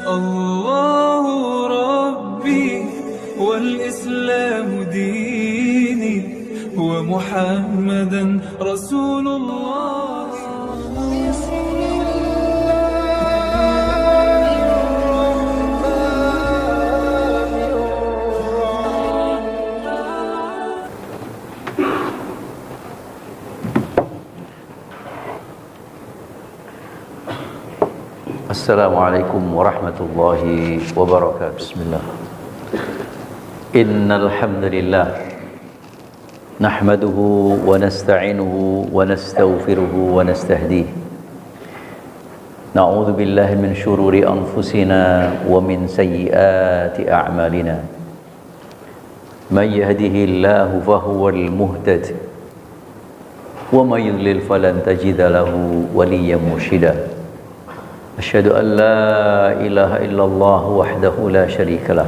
الله ربي والإسلام ديني ومحمدا رسول الله. Assalamualaikum warahmatullahi wabarakatuh. Bismillah. Innal hamdalillah nahmaduhu wa nasta'inuhu wa nastaghfiruhu wa nastahdiih. Na'udzu billahi min syururi anfusina wa min sayyiati a'malina. May yahdihillahu fahuwal muhtadi wa may yudlil falan tajida lahu waliyyan mursyida. Asyhadu an la ilaha illallah wahdahu la syarika lah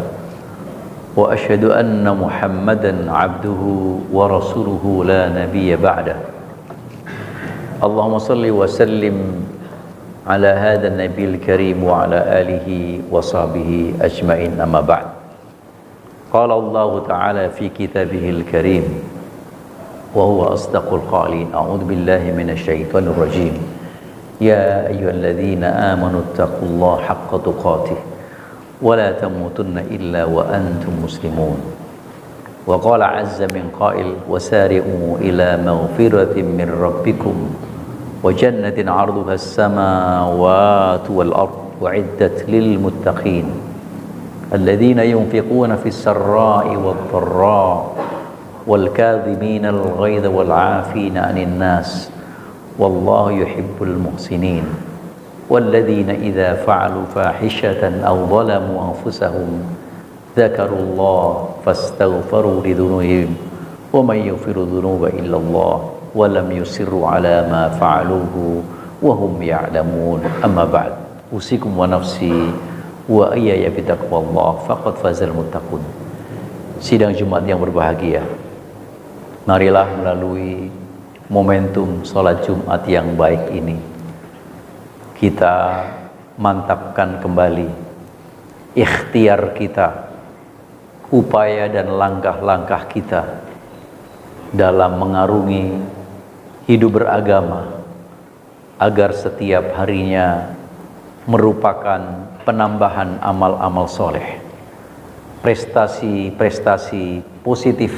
wa asyhadu anna Muhammadan abduhu wa rasuluhu la nabiyya ba'dah. Allahumma salli wa sallim ala hadha an-nabiyil karim wa ala alihi wa sahbihi ajmain, amma ba'd. Qala Allah ta'ala fi kitabihil karim wa huwa asdaqul qa'ilin. A'udzu billahi minasy syaithanir rajim. يا أيها الذين آمنوا اتقوا الله حق تقاته ولا تموتن إلا وأنتم مسلمون. وقال عز من قائل وسارعوا إلى مغفرة من ربكم وجنة عرضها السماوات والأرض وعدت للمتقين الذين ينفقون في السراء والضراء والكاظمين الغيظ والعافين عن الناس والله يحب المحسنين والذين إذا فعلوا فاحشة أو ظلموا أنفسهم ذكروا الله فاستغفروا لذنوبهم ومن يغفر الذنوب إلا الله ولم يصروا على ما فعلوه وهم يعلمون. أما بعد أوصيكم ونفسي وإياي بتقوى الله فقد فاز المتقون. Sidang Jumat yang berbahagia, marilah melalui momentum sholat Jumat yang baik ini kita mantapkan kembali ikhtiar kita, upaya dan langkah-langkah kita dalam mengarungi hidup beragama agar setiap harinya merupakan penambahan amal-amal soleh, prestasi-prestasi positif,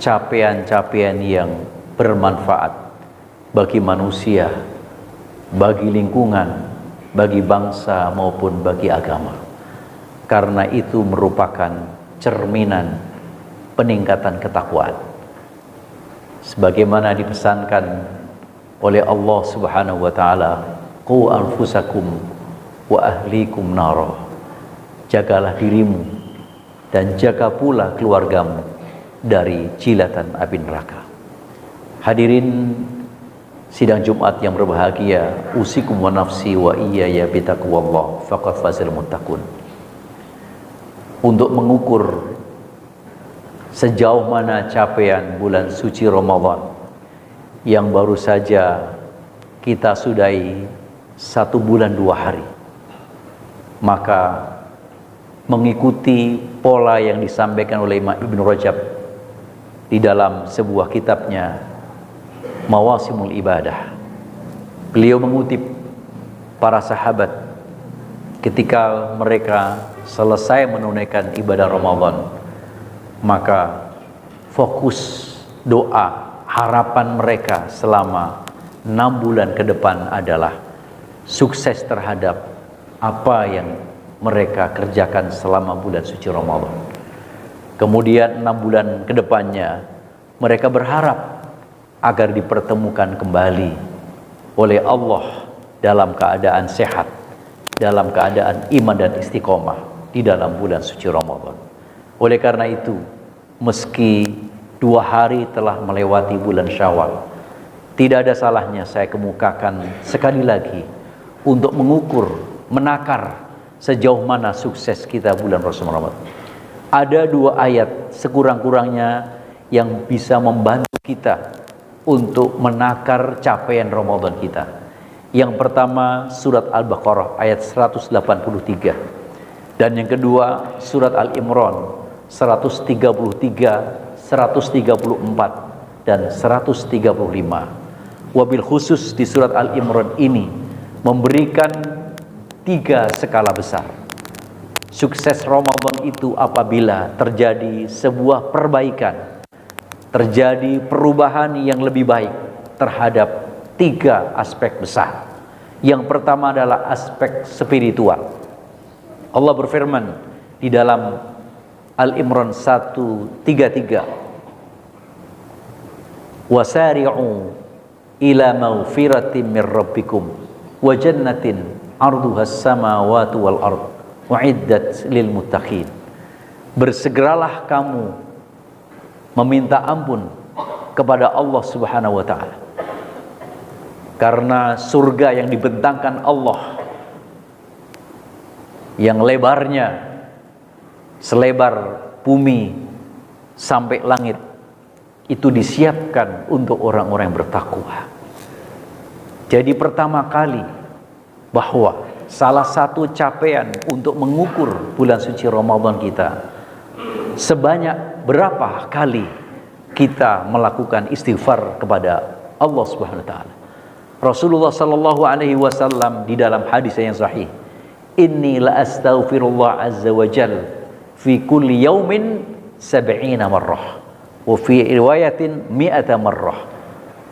capaian-capaian yang bermanfaat bagi manusia, bagi lingkungan, bagi bangsa maupun bagi agama. Karena itu merupakan cerminan peningkatan ketakwaan. Sebagaimana dipesankan oleh Allah Subhanahu wa taala, qu anfusakum wa ahlikum nara. Jagalah dirimu dan jaga pula keluargamu dari jilatan api neraka. Hadirin sidang Jumat yang berbahagia, usikum wa nafsi wa iyaya bitaqwallah faqad fazal muttaqun. Untuk mengukur sejauh mana capaian bulan suci Ramadan yang baru saja kita sudahi 1 bulan 2 hari, maka mengikuti pola yang disampaikan oleh Imam Ibn Rajab di dalam sebuah kitabnya Mawasimul Ibadah. Beliau mengutip para sahabat ketika mereka selesai menunaikan ibadah Ramadan, maka fokus doa harapan mereka selama 6 bulan ke depan adalah sukses terhadap apa yang mereka kerjakan selama bulan suci Ramadan. Kemudian 6 bulan ke depannya mereka berharap agar dipertemukan kembali oleh Allah dalam keadaan sehat, dalam keadaan iman dan istiqomah di dalam bulan suci Ramadan. Oleh karena itu, meski 2 hari telah melewati bulan Syawal, tidak ada salahnya saya kemukakan sekali lagi untuk mengukur, menakar sejauh mana sukses kita bulan Ramadan. Ada 2 ayat sekurang-kurangnya yang bisa membantu kita untuk menakar capaian Ramadan kita. Yang pertama surat Al-Baqarah ayat 183, dan yang kedua surat Al-Imran 133, 134 dan 135. Wabil khusus di surat Al-Imran ini memberikan 3 skala besar. Sukses Ramadan itu apabila terjadi sebuah perbaikan, terjadi perubahan yang lebih baik terhadap 3 aspek besar. Yang pertama adalah aspek spiritual. Allah berfirman di dalam Al-Imran 133, wasari'u ila maghfiratin min rabbikum wa jannatin 'arduhas samawati wal ard u'iddat lil muttaqin. Bersegeralah kamu meminta ampun kepada Allah Subhanahu wa taala, karena surga yang dibentangkan Allah yang lebarnya selebar bumi sampai langit itu disiapkan untuk orang-orang yang bertakwa. Jadi pertama kali bahwa salah satu capaian untuk mengukur bulan suci Ramadan kita, sebanyak berapa kali kita melakukan istighfar kepada Allah Subhanahu wa taala. Rasulullah sallallahu alaihi wasallam di dalam hadis yang sahih, inni la astaghfirullah azza wa jalla fi kulli yaumin 70 marrah wa fi riwayatin 100 marrah.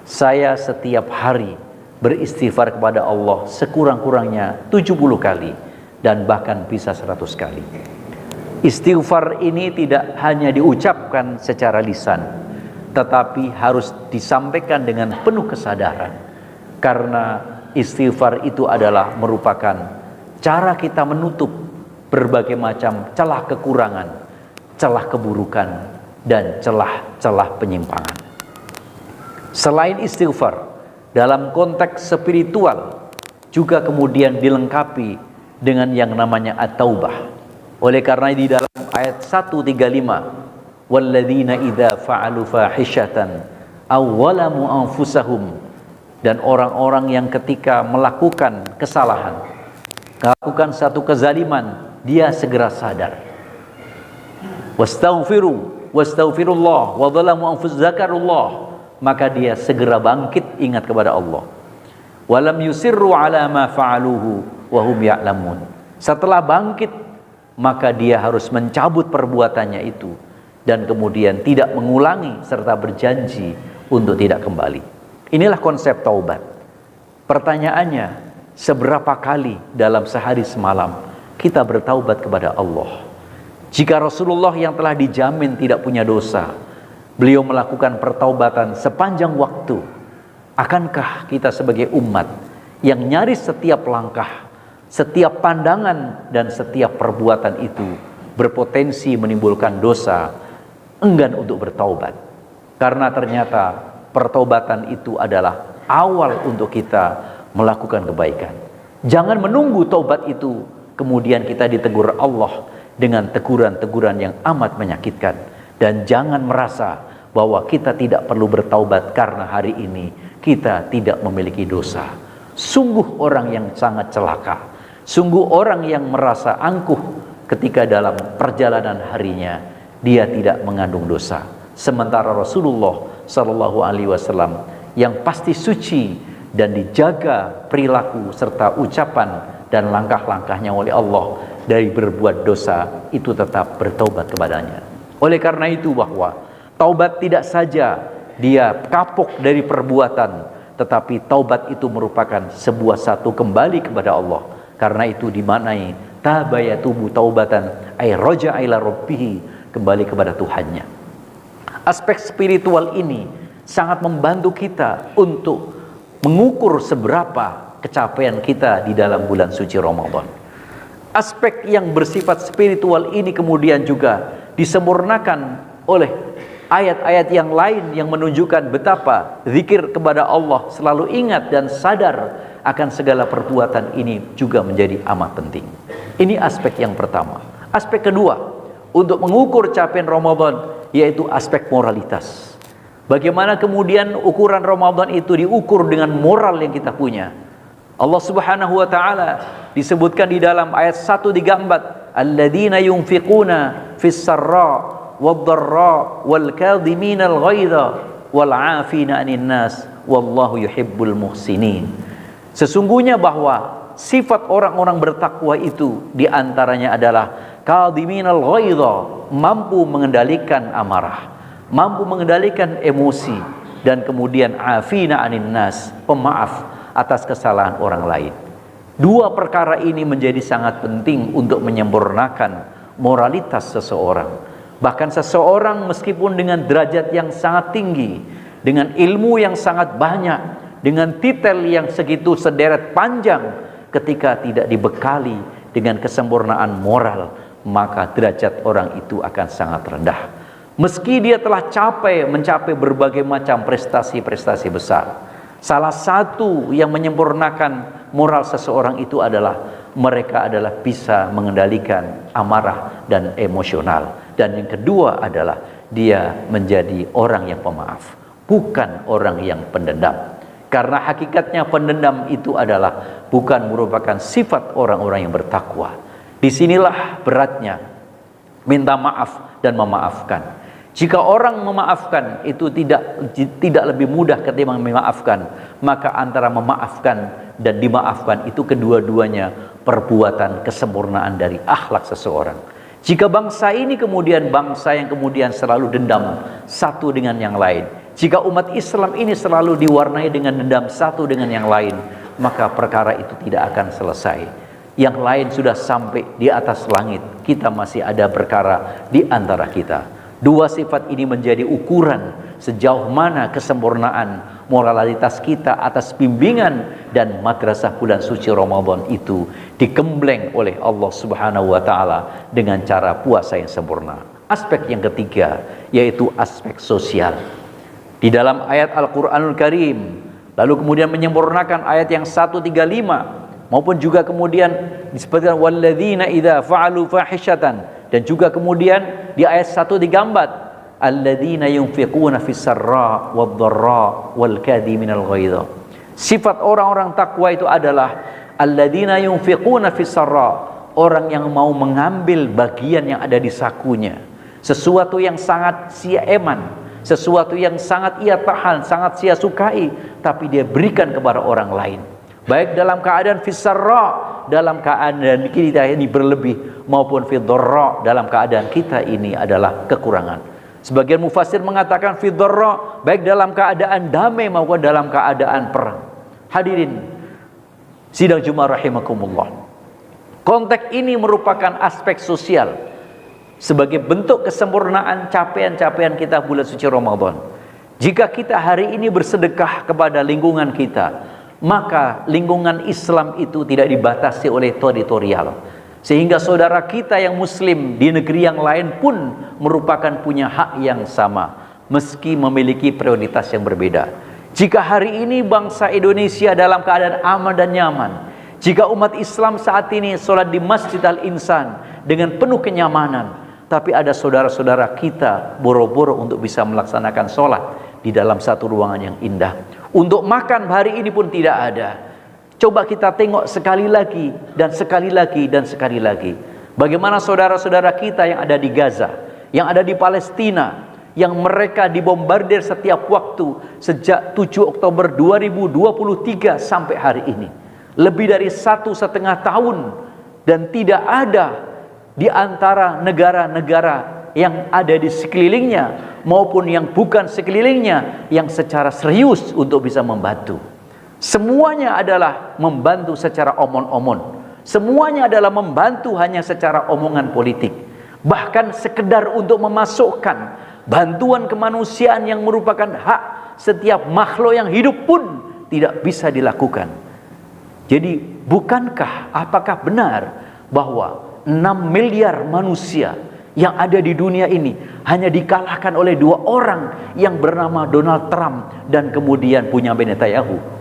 Saya setiap hari beristighfar kepada Allah sekurang-kurangnya 70 kali dan bahkan bisa 100 kali. Istighfar ini tidak hanya diucapkan secara lisan, tetapi harus disampaikan dengan penuh kesadaran, karena istighfar itu adalah merupakan cara kita menutup berbagai macam celah kekurangan, celah keburukan, dan celah-celah penyimpangan. Selain istighfar, dalam konteks spiritual juga kemudian dilengkapi dengan yang namanya at-taubah. Oleh karena di dalam ayat 135, walladzina idza fa'alu fahishatan aw walamu anfusahum, dan orang-orang yang ketika melakukan kesalahan, melakukan satu kezaliman, dia segera sadar. Wastaghfirullah wa dhalamu zakarullah, maka dia segera bangkit ingat kepada Allah. Walam yusirru ala ma fa'aluhu wa hum ya'lamun. Setelah bangkit, maka dia harus mencabut perbuatannya itu dan kemudian tidak mengulangi serta berjanji untuk tidak kembali. Inilah konsep taubat. Pertanyaannya, seberapa kali dalam sehari semalam kita bertaubat kepada Allah? Jika Rasulullah yang telah dijamin tidak punya dosa, beliau melakukan pertaubatan sepanjang waktu, akankah kita sebagai umat yang nyaris setiap langkah, setiap pandangan, dan setiap perbuatan itu berpotensi menimbulkan dosa, enggan untuk bertaubat? Karena ternyata pertaubatan itu adalah awal untuk kita melakukan kebaikan. Jangan menunggu taubat itu kemudian kita ditegur Allah dengan teguran-teguran yang amat menyakitkan. Dan jangan merasa bahwa kita tidak perlu bertaubat karena hari ini kita tidak memiliki dosa. Sungguh orang yang sangat celaka, sungguh orang yang merasa angkuh ketika dalam perjalanan harinya dia tidak mengandung dosa. Sementara Rasulullah Sallallahu Alaihi Wasallam yang pasti suci dan dijaga perilaku serta ucapan dan langkah-langkahnya oleh Allah dari berbuat dosa, itu tetap bertaubat kepadanya. Oleh karena itu bahwa taubat tidak saja dia kapok dari perbuatan, tetapi taubat itu merupakan sebuah satu kembali kepada Allah. Karena itu dimaknai tabayatubu taubatan ay raja'a ila rabbih, kembali kepada Tuhannya. Aspek spiritual ini sangat membantu kita untuk mengukur seberapa kecapaian kita di dalam bulan suci Ramadan. Aspek yang bersifat spiritual ini kemudian juga disempurnakan oleh ayat-ayat yang lain yang menunjukkan betapa zikir kepada Allah, selalu ingat dan sadar akan segala perbuatan ini juga menjadi amat penting. Ini aspek yang pertama. Aspek kedua untuk mengukur capaian Ramadan yaitu aspek moralitas. Bagaimana kemudian ukuran Ramadan itu diukur dengan moral yang kita punya. Allah Subhanahu wa taala disebutkan di dalam ayat 134, alladzina yunfiquna fis sarra wad dharra wal kadhiminal ghaidha wal 'afina 'anil nas wallahu yuhibbul muhsinin. Sesungguhnya bahwa sifat orang-orang bertakwa itu diantaranya adalah kadhiminal ghaidha, mampu mengendalikan amarah, mampu mengendalikan emosi, dan kemudian 'afina 'anil nas, pemaaf atas kesalahan orang lain. Dua perkara ini menjadi sangat penting untuk menyempurnakan moralitas seseorang. Bahkan seseorang meskipun dengan derajat yang sangat tinggi, dengan ilmu yang sangat banyak, dengan titel yang segitu sederet panjang, ketika tidak dibekali dengan kesempurnaan moral, maka derajat orang itu akan sangat rendah. Meski dia telah mencapai berbagai macam prestasi-prestasi besar, salah satu yang menyempurnakan moral seseorang itu adalah mereka adalah bisa mengendalikan amarah dan emosional. Dan yang kedua adalah dia menjadi orang yang pemaaf, bukan orang yang pendendam. Karena hakikatnya pendendam itu adalah bukan merupakan sifat orang-orang yang bertakwa. Disinilah beratnya minta maaf dan memaafkan. Jika orang memaafkan itu tidak lebih mudah ketimbang memaafkan, maka antara memaafkan dan dimaafkan itu kedua-duanya perbuatan kesempurnaan dari akhlak seseorang. Jika bangsa ini kemudian bangsa yang kemudian selalu dendam satu dengan yang lain, jika umat Islam ini selalu diwarnai dengan dendam satu dengan yang lain, maka perkara itu tidak akan selesai. Yang lain sudah sampai di atas langit, kita masih ada perkara di antara kita. Dua sifat ini menjadi ukuran sejauh mana kesempurnaan moralitas kita atas bimbingan dan madrasah bulan suci Ramadan itu digembleng oleh Allah Subhanahu wa taala dengan cara puasa yang sempurna. Aspek yang ketiga yaitu aspek sosial. Di dalam ayat Al-Qur'anul Karim, lalu kemudian menyempurnakan ayat yang 135 maupun juga kemudian disebutkan walladzina idza fa'alu fahishatan, dan juga kemudian di ayat 134 alladzina yunfiquna fis sarra wad dharra wal kadhiminal ghaidha. Sifat orang-orang takwa itu adalah alladzina yunfiquna fis sarra, orang yang mau mengambil bagian yang ada di sakunya, sesuatu yang sangat sia eman, sesuatu yang sangat ia tahan, sangat sia sukai, tapi dia berikan kepada orang lain, baik dalam keadaan fis sarra, dalam keadaan kita ini berlebih, maupun fid dharra, dalam keadaan kita ini adalah kekurangan. Sebagian mufassir mengatakan fid dharra, baik dalam keadaan damai maupun dalam keadaan perang. Hadirin sidang Jumat rahimakumullah, konteks ini merupakan aspek sosial sebagai bentuk kesempurnaan capaian-capaian kita bulan suci Ramadan. Jika kita hari ini bersedekah kepada lingkungan kita, maka lingkungan Islam itu tidak dibatasi oleh teritorial, sehingga saudara kita yang muslim di negeri yang lain pun merupakan punya hak yang sama meski memiliki prioritas yang berbeda. Jika hari ini bangsa Indonesia dalam keadaan aman dan nyaman, jika umat Islam saat ini sholat di Masjid Al-Insan dengan penuh kenyamanan, tapi ada saudara-saudara kita boro-boro untuk bisa melaksanakan sholat di dalam satu ruangan yang indah, untuk makan hari ini pun tidak ada. Coba kita tengok sekali lagi dan sekali lagi dan sekali lagi, bagaimana saudara-saudara kita yang ada di Gaza, yang ada di Palestina, yang mereka dibombardir setiap waktu sejak 7 Oktober 2023 sampai hari ini, lebih dari 1,5 tahun, dan tidak ada di antara negara-negara yang ada di sekelilingnya maupun yang bukan sekelilingnya yang secara serius untuk bisa membantu. Semuanya adalah membantu secara omon-omon, semuanya adalah membantu hanya secara omongan politik. Bahkan sekedar untuk memasukkan bantuan kemanusiaan yang merupakan hak setiap makhluk yang hidup pun tidak bisa dilakukan. Jadi bukankah, apakah benar bahwa 6 miliar manusia yang ada di dunia ini hanya dikalahkan oleh 2 orang yang bernama Donald Trump dan kemudian Benyamin Netanyahu?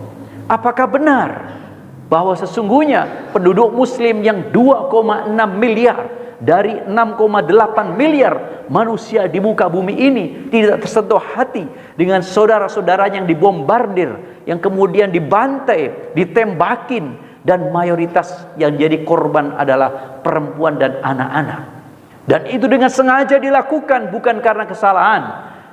Apakah benar bahwa sesungguhnya penduduk muslim yang 2,6 miliar dari 6,8 miliar manusia di muka bumi ini tidak tersentuh hati dengan saudara-saudara yang dibombardir, yang kemudian dibantai, ditembakin, dan mayoritas yang jadi korban adalah perempuan dan anak-anak. Dan itu dengan sengaja dilakukan, bukan karena kesalahan.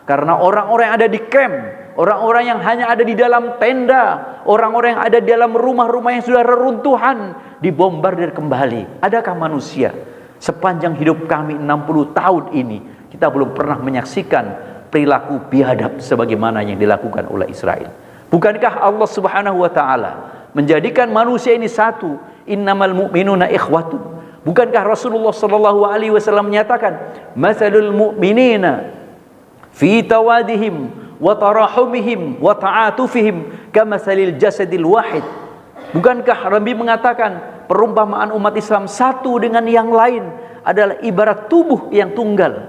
Karena orang-orang yang ada di camp, orang-orang yang hanya ada di dalam tenda, orang-orang yang ada di dalam rumah-rumah yang sudah reruntuhan, dibombardir kembali. Adakah manusia sepanjang hidup kami 60 tahun ini, kita belum pernah menyaksikan perilaku biadab sebagaimana yang dilakukan oleh Israel? Bukankah Allah Subhanahu wa taala menjadikan manusia ini satu? Innamal mu'minuna ikhwatun. Bukankah Rasulullah sallallahu alaihi wasallam menyatakan, "Matsalul mu'minina fi tawadihim wa tarahumihim wa ta'atufihim kamatsalil jasadil wahid." Bukankah Nabi mengatakan perumpamaan umat Islam satu dengan yang lain adalah ibarat tubuh yang tunggal,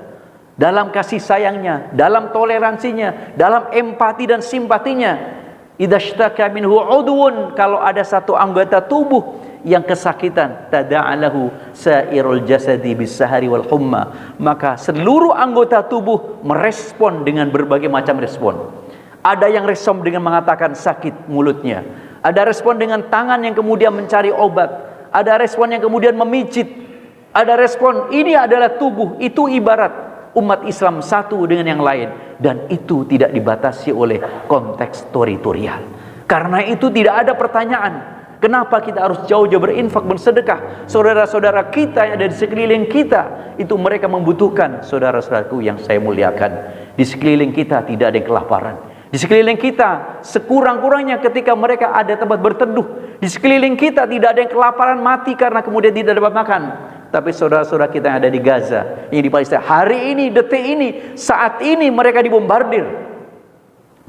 dalam kasih sayangnya, dalam toleransinya, dalam empati dan simpatinya. Idza ishtaka minhu udwun, kalau ada satu anggota tubuh yang kesakitan, tada'alahu sairul jasadi bisahari wal humma, maka seluruh anggota tubuh merespon dengan berbagai macam respon. Ada yang respon dengan mengatakan sakit mulutnya, ada respon dengan tangan yang kemudian mencari obat, ada respon yang kemudian memijit, ada respon. Ini adalah tubuh. Itu ibarat umat Islam satu dengan yang lain, dan itu tidak dibatasi oleh konteks teritorial. Karena itu tidak ada pertanyaan kenapa kita harus jauh-jauh berinfak, bersedekah. Saudara-saudara kita yang ada di sekeliling kita, itu mereka membutuhkan. Saudara-saudaraku yang saya muliakan, di sekeliling kita tidak ada yang kelaparan. Di sekeliling kita sekurang-kurangnya ketika mereka ada tempat berteduh. Di sekeliling kita tidak ada yang kelaparan mati karena kemudian tidak dapat makan. Tapi saudara-saudara kita yang ada di Gaza, yang di Palestina, hari ini, detik ini, saat ini mereka dibombardir.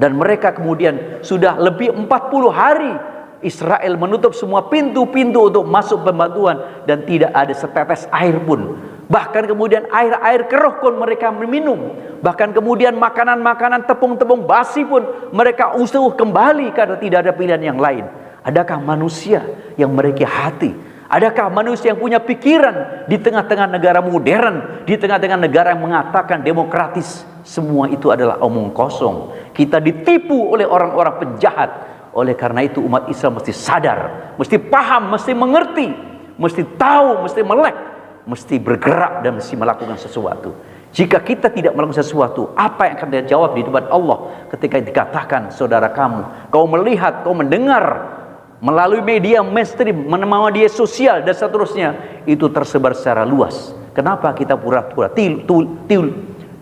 Dan mereka kemudian sudah lebih 40 hari Israel menutup semua pintu-pintu untuk masuk pembantuan, dan tidak ada setetes air pun. Bahkan kemudian air keruh pun mereka minum. Bahkan kemudian makanan-makanan tepung-tepung basi pun mereka usuh kembali karena tidak ada pilihan yang lain. Adakah manusia yang memiliki hati? Adakah manusia yang punya pikiran di tengah-tengah negara modern, di tengah-tengah negara yang mengatakan demokratis? Semua itu adalah omong kosong. Kita ditipu oleh orang-orang penjahat. Oleh karena itu umat Islam mesti sadar, mesti paham, mesti mengerti, mesti tahu, mesti melek, mesti bergerak dan mesti melakukan sesuatu. Jika kita tidak melakukan sesuatu, apa yang akan dijawab di depan Allah ketika dikatakan saudara kamu, kau melihat, kau mendengar melalui media mainstream, media sosial dan seterusnya, itu tersebar secara luas. Kenapa kita pura-pura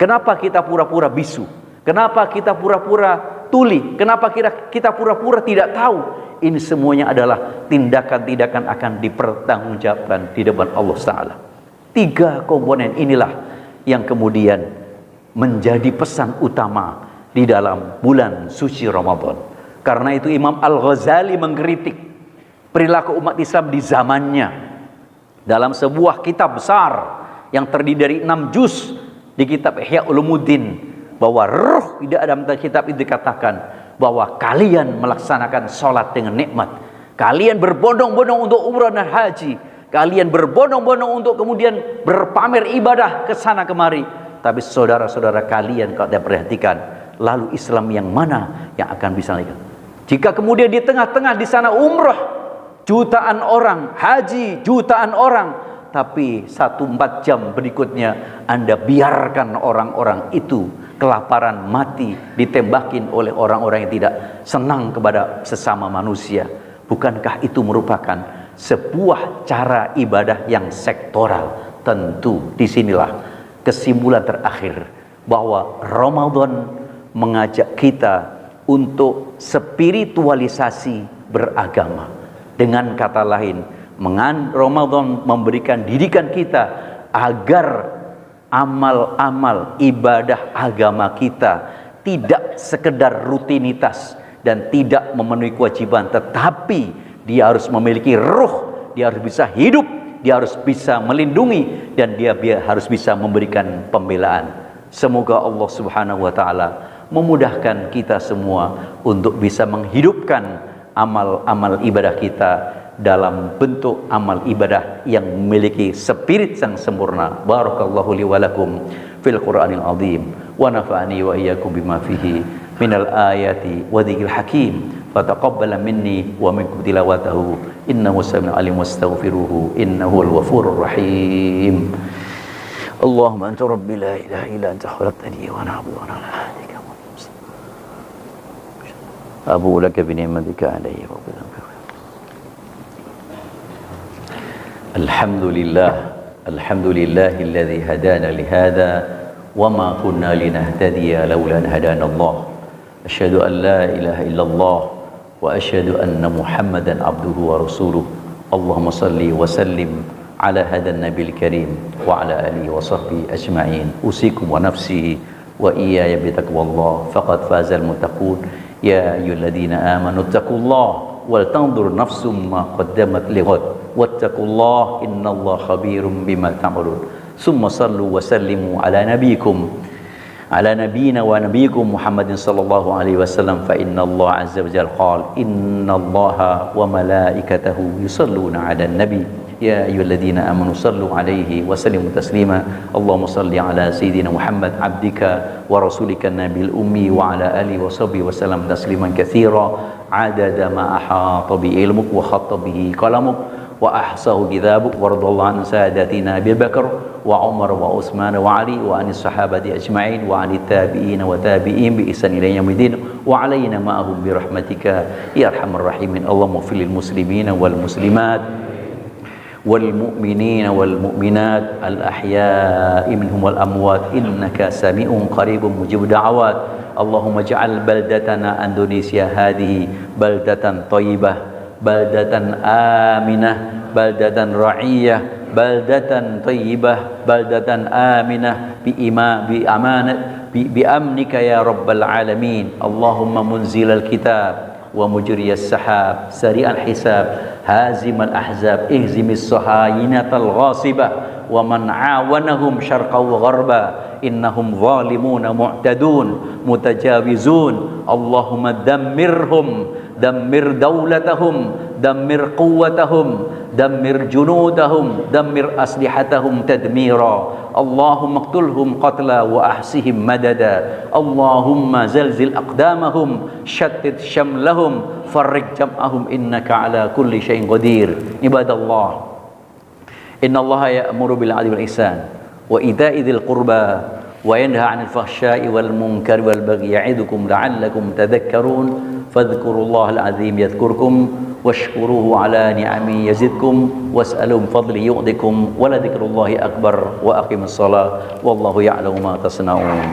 Kenapa kita pura-pura bisu? Kenapa kita pura-pura tuli? Kenapa kita pura-pura tidak tahu? Ini semuanya adalah tindakan-tindakan akan dipertanggungjawabkan di depan Allah Ta'ala. 3 komponen inilah yang kemudian menjadi pesan utama di dalam bulan suci Ramadan. Karena itu Imam Al-Ghazali mengkritik perilaku umat Islam di zamannya dalam sebuah kitab besar yang terdiri dari 6 juz di kitab Ihya Ulumuddin, bahwa ruh di dalam kitab itu dikatakan bahwa kalian melaksanakan sholat dengan nikmat, kalian berbondong-bondong untuk umrah dan haji, kalian berbondong-bondong untuk kemudian berpamer ibadah ke sana kemari, tapi saudara-saudara kalian kalau tidak perhatikan, lalu Islam yang mana yang akan bisa naik? Jika kemudian di tengah-tengah di sana umrah jutaan orang, haji jutaan orang, tapi 1-4 jam berikutnya Anda biarkan orang-orang itu kelaparan, mati, ditembakin oleh orang-orang yang tidak senang kepada sesama manusia. Bukankah itu merupakan sebuah cara ibadah yang sektoral? Tentu disinilah kesimpulan terakhir bahwa Ramadan mengajak kita untuk spiritualisasi beragama. Dengan kata lain, Ramadan memberikan didikan kita agar amal-amal ibadah agama kita tidak sekedar rutinitas dan tidak memenuhi kewajiban, tetapi dia harus memiliki ruh, dia harus bisa hidup, dia harus bisa melindungi, dan dia harus bisa memberikan pembelaan. Semoga Allah Subhanahu wa taala memudahkan kita semua untuk bisa menghidupkan amal-amal ibadah kita dalam bentuk amal ibadah yang memiliki spirit yang sempurna. Barakallahu li wa lakum fil Qur'anil azim wa nafa'ani wa iyyakum bima fihi minal ayati wa dzikril hakim. fataqabbal minni wa minkum tilawatahu innahu sami'un alim wastaghfiruhu innahu al-ghafurur rahim. Allahumma anta rabbi la ilaha illa anta khalaqtani wa ana 'abduka wa ana 'ala ahdika wa abu laka bi ni'matika alayya wa bi alhamdulillahilladzi hadana li hadza wa ma kunna linahtadiya laula an hadana Allah. Asyhadu an la ilaha illallah wa asyhadu anna Muhammadan abduhu wa rasuluh. Allahumma salli wa sallim ala hadan nabil karim wa ala alihi wa sahbihi ajma'in. Usikum wa nafsi wa iyaya bi taqwallah faqad fazal muttaqun. Ya ayyuhalladzina amanu taqullaha wal tanzur nafsum ma qaddamat lighad wattaqullaha innallaha khabirum bima ta'malun. Summa sallu wa sallimu ala nabiyina wa nabiyikum Muhammadin sallallahu alaihi wasallam fa innallaha azza wa jalla qala innallaha wa malaikatahu yusalluna 'alan nabi ya ayyuhalladzina amanu sallu 'alaihi wa sallimu taslima. Allahumma salli ala sayyidina Muhammad abdika wa rasulika nabil ummi wa ala alihi wa sahbihi wa sallam tasliman katsira 'adada ma ahata bi ilmuk wa khatta bihi qalamuk wa ahsahu kitabuk waradallahu an sadatina Abi Bakar wa Umar wa Utsman wa Ali wa anis sahabati ajma'in wa anit tabi'in wa tabi'in bi ihsan ila yaumil wa alaina ma'ahum bi rahmatika ya arhamar rahimin. Allahumma fil muslimin wal muslimat wal mu'minin wal mu'minat al ahya'i minhum wal amwat innaka sami'un qaribun mujibud da'awat. Allahumma ja'al baldatana Indonesia hadhihi baldatan thayyibah baldatan aminah baldatan ra'iyah baldatan thayyibah baldatan aminah bi amanat bi amnika ya rabbal alamin. Allahumma munzilal kitab wa mujriyas sahab sari'al hisab hazimal ahzab ihzimis sahayinatal ghasibah wa man awanahum syarqa wa gharba innahum zalimuna mu'tadun mutajawizun. Allahumma dammirhum dammir daulatahum dammir quwwatahum dammir junudahum dammir aslihatahum tadmira. Allahumma qtulhum qatla wa ahsihim madada. Allahumma zalzil aqdamahum shattit shamlahum farrij jam'ahum innaka ala kulli syai'in qadir. Ibadallah, innallaha ya'muru bil 'adli wal ihsan wa ita'i dzil qurba wa yanha 'anil fahsya'i wal munkari wal bagyi ya'idukum la'allakum tadhakkarun. Fadhkurullahal azim yadhkurkum washkuruhu ala ni'ami yazidkum was'aluhu min fadli yu'tikum wa la dzikrullahi akbar wa aqimus shalah wallahu ya'lamu ma tasna'un.